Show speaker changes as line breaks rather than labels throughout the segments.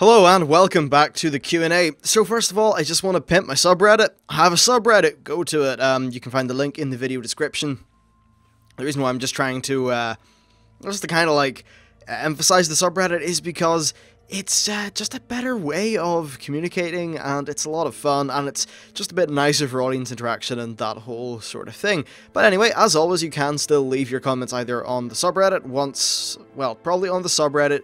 Hello and welcome back to the Q&A. So first of all, I just want to pimp my subreddit. I have a subreddit, go to it. You can find the link in the video description. The reason why I'm just trying to, just to kind of like emphasize the subreddit is because it's just a better way of communicating, and it's a lot of fun, and it's just a bit nicer for audience interaction and that whole sort of thing. But anyway, as always, you can still leave your comments either on the subreddit probably on the subreddit,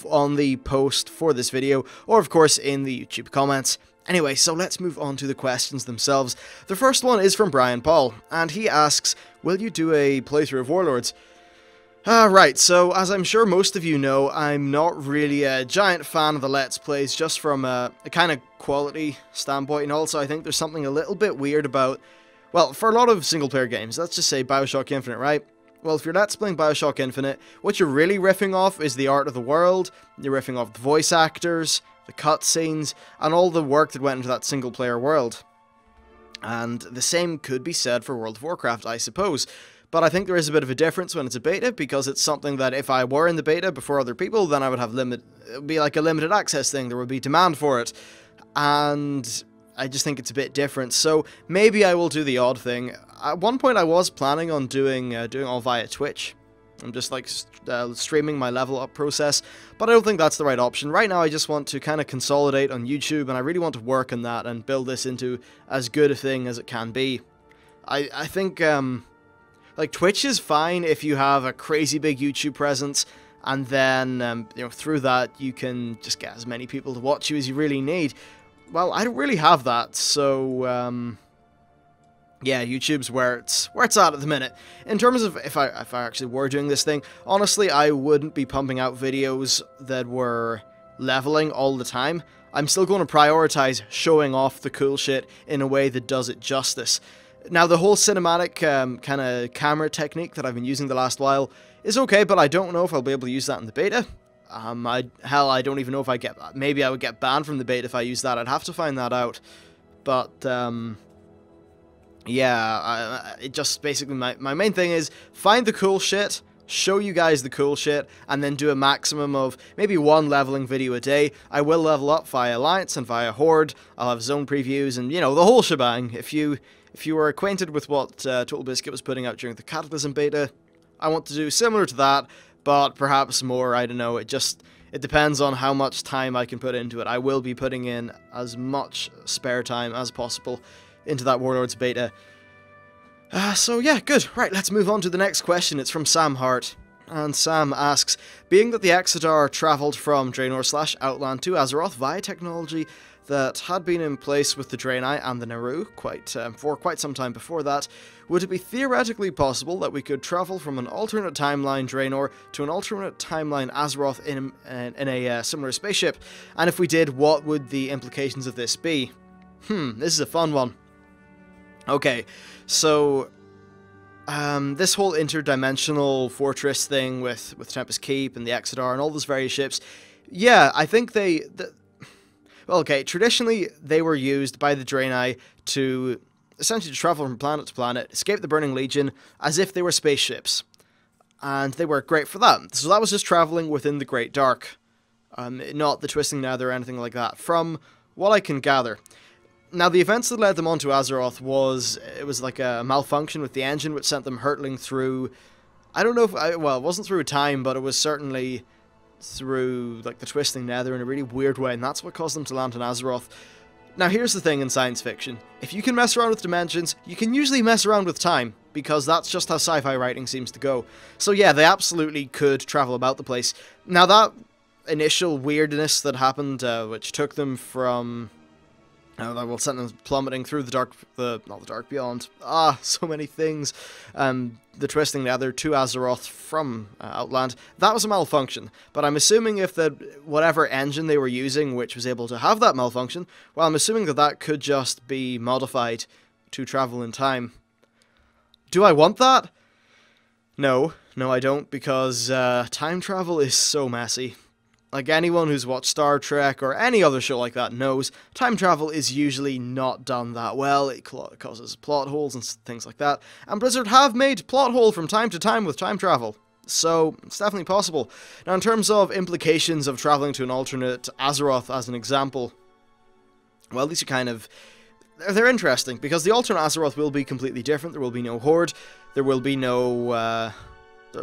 on the post for this video, or of course in the YouTube comments. Anyway, so let's move on to the questions themselves. The first one is from Brian Paul, and he asks, will you do a playthrough of Warlords? Right, so as I'm sure most of you know, I'm not really a giant fan of the Let's Plays, just from a kind of quality standpoint, and also I think there's something a little bit weird about, well, for a lot of single-player games, let's just say Bioshock Infinite, right? Well, if you're Let's playing Bioshock Infinite, what you're really riffing off is the art of the world, you're riffing off the voice actors, the cutscenes, and all the work that went into that single-player world. And the same could be said for World of Warcraft, I suppose. But I think there is a bit of a difference when it's a beta, because it's something that if I were in the beta before other people, then I would have it would be like a limited access thing, there would be demand for it. And I just think it's a bit different, so maybe I will do the odd thing. At one point I was planning on doing all via Twitch. I'm just like streaming my level up process, but I don't think that's the right option. Right now I just want to kind of consolidate on YouTube, and I really want to work on that and build this into as good a thing as it can be. I think like Twitch is fine if you have a crazy big YouTube presence, and then you know, through that you can just get as many people to watch you as you really need. Well, I don't really have that, so yeah, YouTube's where it's at the minute. In terms of if I actually were doing this thing, honestly, I wouldn't be pumping out videos that were leveling all the time. I'm still going to prioritize showing off the cool shit in a way that does it justice. Now, the whole cinematic kind of camera technique that I've been using the last while is okay, but I don't know if I'll be able to use that in the beta. I don't even know if I get that. Maybe I would get banned from the beta if I use that. I'd have to find that out. But, yeah, it just basically, my main thing is find the cool shit, show you guys the cool shit, and then do a maximum of maybe one leveling video a day. I will level up via Alliance and via Horde. I'll have zone previews and, you know, the whole shebang. If you were acquainted with what Total Biscuit was putting out during the Cataclysm beta, I want to do similar to that, but perhaps more. I don't know, it depends on how much time I can put into it. I will be putting in as much spare time as possible into that Warlords beta. So yeah, good. Right, let's move on to the next question. It's from Sam Hart. And Sam asks, being that the Exodar travelled from Draenor/Outland to Azeroth via technology that had been in place with the Draenei and the Naru for quite some time before that, would it be theoretically possible that we could travel from an alternate timeline Draenor to an alternate timeline Azeroth in a similar spaceship? And if we did, what would the implications of this be? This is a fun one. Okay, so this whole interdimensional fortress thing with Tempest Keep and the Exodar and all those various ships, yeah, I think well, okay, traditionally they were used by the Draenei to essentially travel from planet to planet, escape the Burning Legion, as if they were spaceships. And they worked great for that. So that was just traveling within the Great Dark, not the Twisting Nether or anything like that, from what I can gather. Now, the events that led them onto Azeroth was like a malfunction with the engine, which sent them hurtling through, I don't know if, well, it wasn't through time, but it was certainly through, like, the Twisting Nether in a really weird way, and that's what caused them to land on Azeroth. Now, here's the thing in science fiction. If you can mess around with dimensions, you can usually mess around with time, because that's just how sci-fi writing seems to go. So yeah, they absolutely could travel about the place. Now, that initial weirdness that happened, which took them from... that will send them plummeting through not the Dark Beyond. So many things. The Twisting Nether to Azeroth from Outland. That was a malfunction. But I'm assuming if whatever engine they were using, which was able to have that malfunction, well, I'm assuming that could just be modified to travel in time. Do I want that? No, I don't, because time travel is so messy. Like, anyone who's watched Star Trek or any other show like that knows, time travel is usually not done that well. It causes plot holes and things like that. And Blizzard have made plot hole from time to time with time travel. So, it's definitely possible. Now, in terms of implications of traveling to an alternate Azeroth as an example, well, these are kind of... they're interesting, because the alternate Azeroth will be completely different. There will be no Horde. There will be no...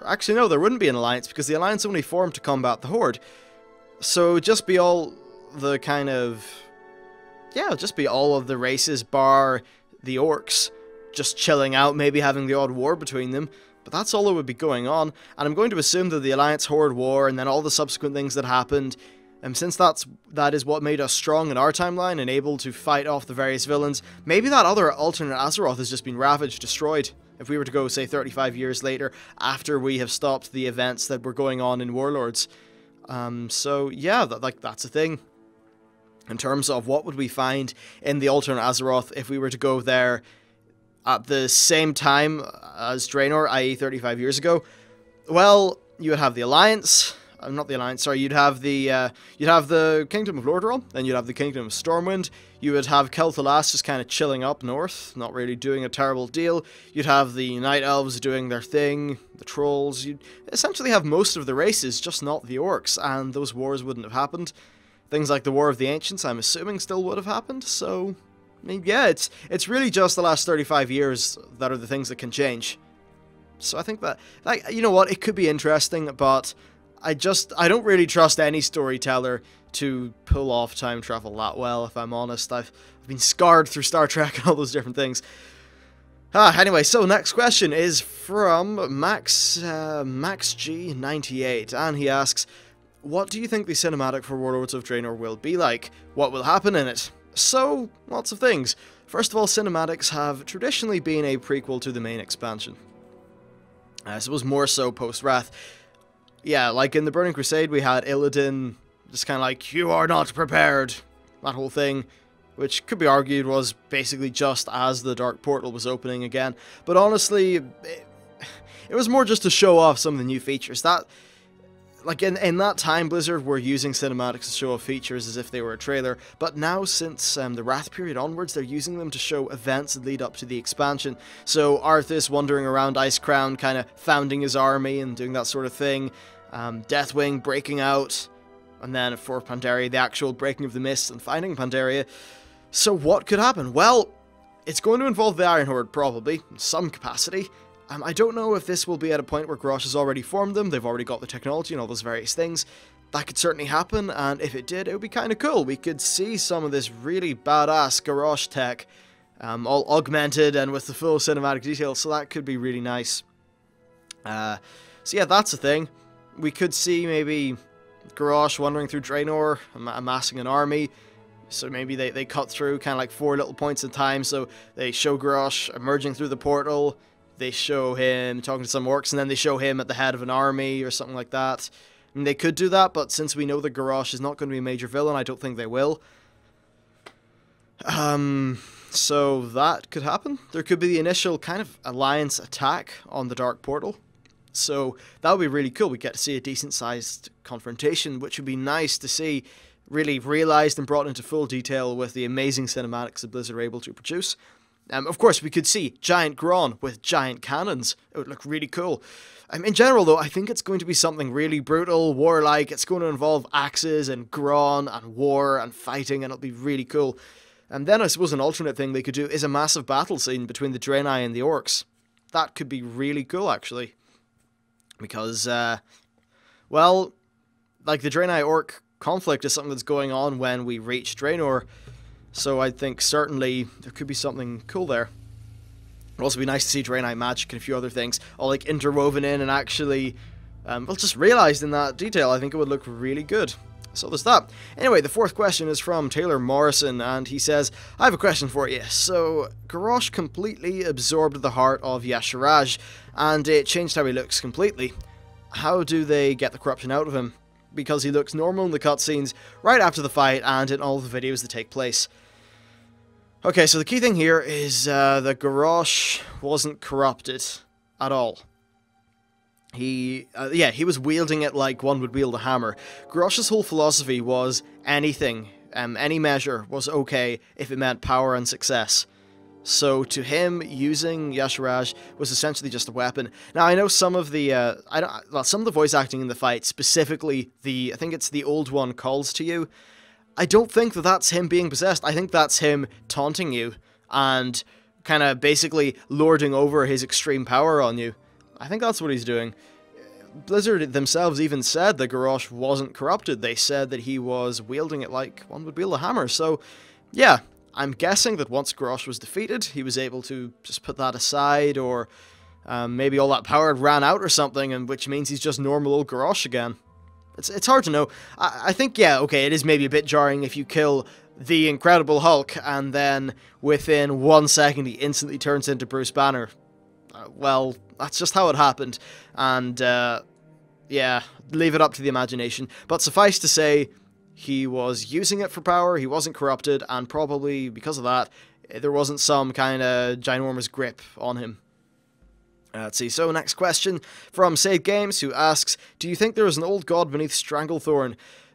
actually, no, there wouldn't be an Alliance, because the Alliance only formed to combat the Horde. So, it would just be all the kind of... yeah, it would just be all of the races, bar the Orcs, just chilling out, maybe having the odd war between them. But that's all that would be going on, and I'm going to assume that the Alliance Horde War, and then all the subsequent things that happened, since that is what made us strong in our timeline and able to fight off the various villains, maybe that other alternate Azeroth has just been ravaged, destroyed. If we were to go, say, 35 years later, after we have stopped the events that were going on in Warlords. So, yeah, that's a thing. In terms of what would we find in the alternate Azeroth if we were to go there at the same time as Draenor, i.e. 35 years ago, well, you would have the Alliance, not the Alliance, sorry, you'd have the Kingdom of Lordaeron, then you'd have the Kingdom of Stormwind, you would have Kel'Thuzad just kind of chilling up north, not really doing a terrible deal, you'd have the Night Elves doing their thing, the Trolls, you'd essentially have most of the races, just not the Orcs, and those wars wouldn't have happened. Things like the War of the Ancients, I'm assuming, still would have happened, so... I mean, yeah, it's really just the last 35 years that are the things that can change. So I think that, like, you know what, it could be interesting, but I don't really trust any storyteller to pull off time travel that well, if I'm honest. I've been scarred through Star Trek and all those different things. Anyway, so next question is from MaxG98, and he asks, what do you think the cinematic for Warlords of Draenor will be like? What will happen in it? So, lots of things. First of all, cinematics have traditionally been a prequel to the main expansion. I suppose more so post-Wrath. Yeah, like in the Burning Crusade, we had Illidan just kind of like, you are not prepared, that whole thing, which could be argued was basically just as the Dark Portal was opening again. But honestly, it was more just to show off some of the new features. Like, in that time, Blizzard were using cinematics to show off features as if they were a trailer, but now, since the Wrath period onwards, they're using them to show events that lead up to the expansion. So, Arthas wandering around Icecrown, kind of founding his army and doing that sort of thing, Deathwing breaking out, and then for Pandaria, the actual breaking of the mist and finding Pandaria. So, what could happen? Well, it's going to involve the Iron Horde, probably, in some capacity. I don't know if this will be at a point where Garrosh has already formed them, they've already got the technology and all those various things. That could certainly happen, and if it did, it would be kind of cool. We could see some of this really badass Garrosh tech, all augmented and with the full cinematic details, so that could be really nice. So yeah, that's a thing. We could see maybe Garrosh wandering through Draenor, amassing an army. So maybe they cut through kind of like 4 little points in time, so they show Garrosh emerging through the portal, they show him talking to some orcs, and then they show him at the head of an army or something like that. I mean, they could do that, but since we know that Garrosh is not going to be a major villain, I don't think they will. So that could happen. There could be the initial kind of Alliance attack on the Dark Portal. So that would be really cool. We get to see a decent-sized confrontation, which would be nice to see really realized and brought into full detail with the amazing cinematics that Blizzard are able to produce. Of course, we could see giant Gron with giant cannons. It would look really cool. In general, though, I think it's going to be something really brutal, warlike. It's going to involve axes and Gron and war and fighting, and it'll be really cool. And then I suppose an alternate thing they could do is a massive battle scene between the Draenei and the Orcs. That could be really cool, actually. Because, well, like the Draenei-Orc conflict is something that's going on when we reach Draenor. So I think certainly there could be something cool there. It'd also be nice to see Draenei magic and a few other things all like interwoven in and actually, well, just realized in that detail. I think it would look really good. So there's that. Anyway, the fourth question is from Taylor Morrison, and he says, I have a question for you. So, Garrosh completely absorbed the heart of Y'Shaarj, and it changed how he looks completely. How do they get the corruption out of him? Because he looks normal in the cutscenes, right after the fight, and in all the videos that take place. Okay, so the key thing here is that Garrosh wasn't corrupted at all. He was wielding it like one would wield a hammer. Garrosh's whole philosophy was anything, any measure was okay if it meant power and success. So to him, using Y'Shaarj was essentially just a weapon. Now I know some of the some of the voice acting in the fight, specifically I think it's the old one calls to you. I don't think that that's him being possessed. I think that's him taunting you and kind of basically lording over his extreme power on you. I think that's what he's doing. Blizzard themselves even said that Garrosh wasn't corrupted. They said that he was wielding it like one would wield a hammer. So, yeah, I'm guessing that once Garrosh was defeated, he was able to just put that aside, or maybe all that power had ran out or something, and which means he's just normal old Garrosh again. It's hard to know. I think, yeah, okay, it is maybe a bit jarring if you kill the Incredible Hulk, and then within 1 second he instantly turns into Bruce Banner. Well, that's just how it happened, and yeah, leave it up to the imagination. But suffice to say, he was using it for power, he wasn't corrupted, and probably because of that, there wasn't some kind of ginormous grip on him. Let's see, so next question from Sade Games, who asks, do you think there is an old god beneath Stranglethorn?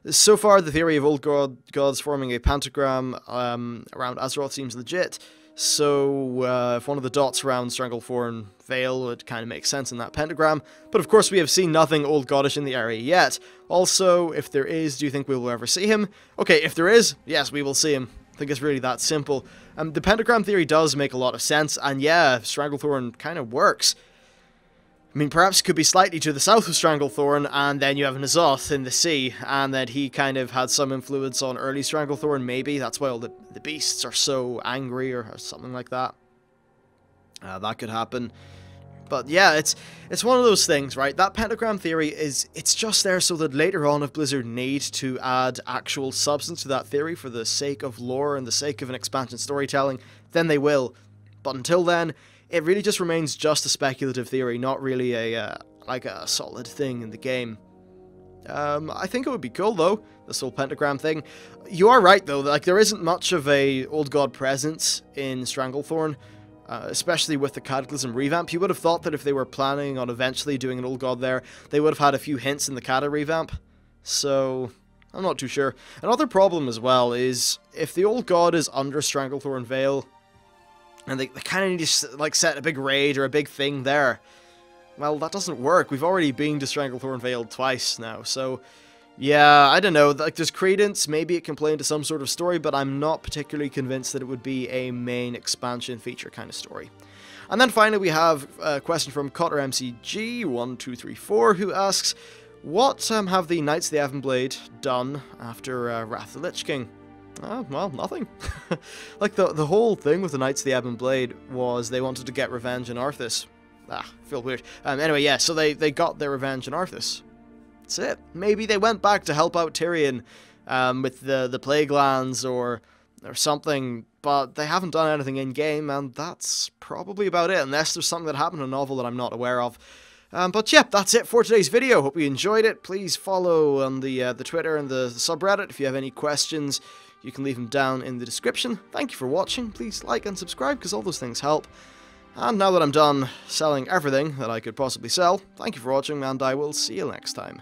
So far, the theory of old gods forming a pentagram around Azeroth seems legit. So, if one of the dots around Stranglethorn Vale would kind of make sense in that pentagram. But of course, we have seen nothing old goddish in the area yet. Also, if there is, do you think we will ever see him? Okay, if there is, yes, we will see him. I think it's really that simple. The pentagram theory does make a lot of sense, and yeah, Stranglethorn kind of works. I mean, perhaps it could be slightly to the south of Stranglethorn, and then you have N'Zoth in the sea, and then he kind of had some influence on early Stranglethorn, maybe. That's why all the beasts are so angry, or something like that. That could happen. But yeah, it's one of those things, right? That pentagram theory it's just there so that later on, if Blizzard need to add actual substance to that theory for the sake of lore and the sake of an expansion storytelling, then they will. But until then, it really just remains just a speculative theory, not really a like a solid thing in the game. I think it would be cool though, this whole pentagram thing. You are right though, like there isn't much of a old god presence in Stranglethorn, especially with the Cataclysm revamp. You would have thought that if they were planning on eventually doing an old god there, they would have had a few hints in the Cata revamp. So I'm not too sure. Another problem as well is if the old god is under Stranglethorn Vale, and they kind of need to like set a big raid or a big thing there. Well, that doesn't work. We've already been to Stranglethorn Vale twice now, so yeah, I don't know. Like, there's credence. Maybe it can play into some sort of story, but I'm not particularly convinced that it would be a main expansion feature kind of story. And then finally, we have a question from CotterMCG1234, who asks, what have the Knights of the Ebonblade done after Wrath of the Lich King? Well, nothing. Like, the whole thing with the Knights of the Ebonblade was they wanted to get revenge on Arthas. I feel weird. Anyway, yeah, so they got their revenge on Arthas. That's it. Maybe they went back to help out Tyrion with the Plague Lands or something, but they haven't done anything in-game, and that's probably about it, unless there's something that happened in a novel that I'm not aware of. But yeah, that's it for today's video. Hope you enjoyed it. Please follow on the Twitter and the subreddit. If you have any questions, you can leave them down in the description. Thank you for watching. Please like and subscribe, because all those things help. And now that I'm done selling everything that I could possibly sell, thank you for watching, and I will see you next time.